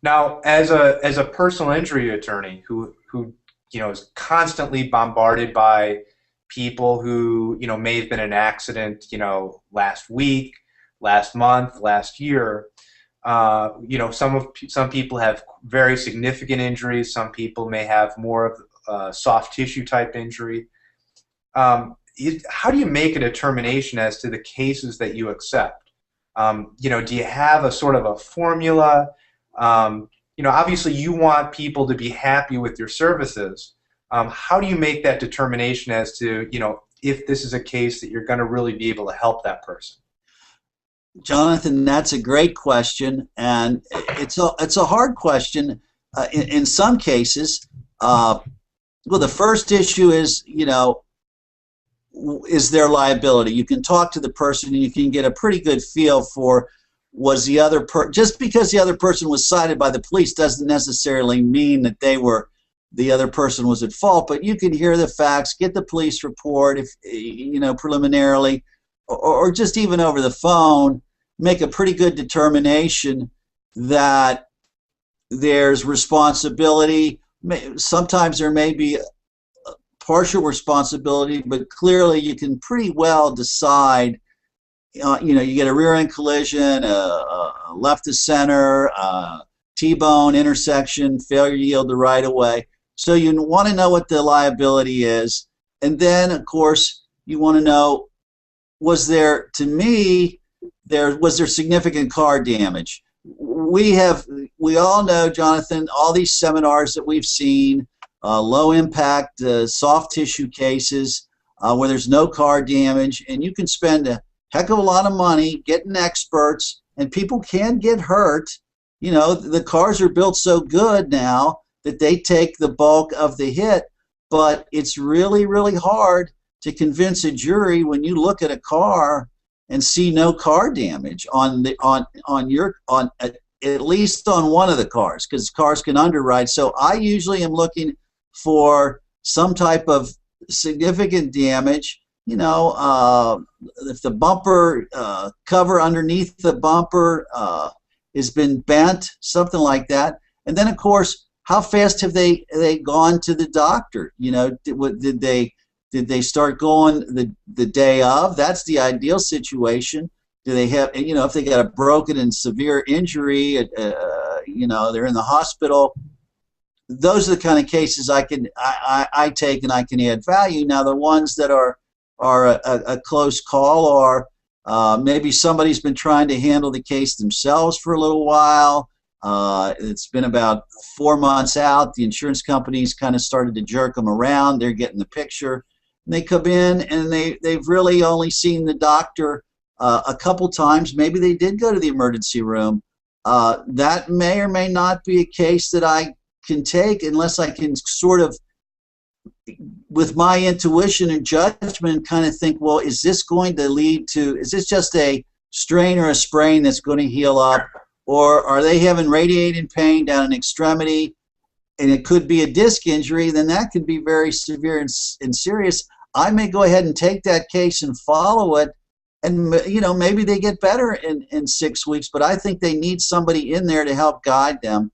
Now, as a personal injury attorney who is constantly bombarded by people who may have been in an accident last week, last month, last year. Some people have very significant injuries. Some people may have more of soft tissue type injury. How do you make a determination as to the cases that you accept? Do you have a sort of a formula? Obviously you want people to be happy with your services. How do you make that determination as to, if this is a case that you're going to really be able to help that person? Jonathan, that's a great question, and it's a hard question in some cases. Well, the first issue is, is there liability? You can talk to the person and you can get a pretty good feel for was the other just because the other person was cited by the police doesn't necessarily mean that the other person was at fault, but you can hear the facts, get the police report if preliminarily, or just even over the phone, make a pretty good determination that there's responsibility. Sometimes there may be partial responsibility, but clearly you can pretty well decide. You get a rear-end collision, a left to center, T-bone intersection, failure to yield the right-of-way. So you want to know what the liability is, and then of course you want to know, was there significant car damage? We all know, Jonathan, all these seminars that we've seen, low impact, soft tissue cases where there's no car damage, and you can spend a heck of a lot of money getting experts, and people can get hurt. The cars are built so good now that they take the bulk of the hit, but it's really, really hard to convince a jury when you look at a car and see no car damage on at least on one of the cars, because cars can underwrite. So I usually am looking for some type of significant damage. If the bumper cover underneath the bumper has been bent, something like that. And then of course, how fast have they gone to the doctor? Did they start going the day of? That's the ideal situation. Do they have, if they got a broken and severe injury, they're in the hospital. Those are the kind of cases I take and I can add value. Now the ones that are a close call, or maybe somebody's been trying to handle the case themselves for a little while. It's been about 4 months out. The insurance companies kind of started to jerk them around. They're getting the picture. And they come in and they've really only seen the doctor a couple times. Maybe they did go to the emergency room. That may or may not be a case that I can take unless I can sort of, with my intuition and judgment, kind of think, well, is this going to lead to, is this just a strain or a sprain that's going to heal up? Or are they having radiating pain down an extremity, and it could be a disc injury? Then that could be very severe and serious. I may go ahead and take that case and follow it, and maybe they get better in 6 weeks, but I think they need somebody in there to help guide them.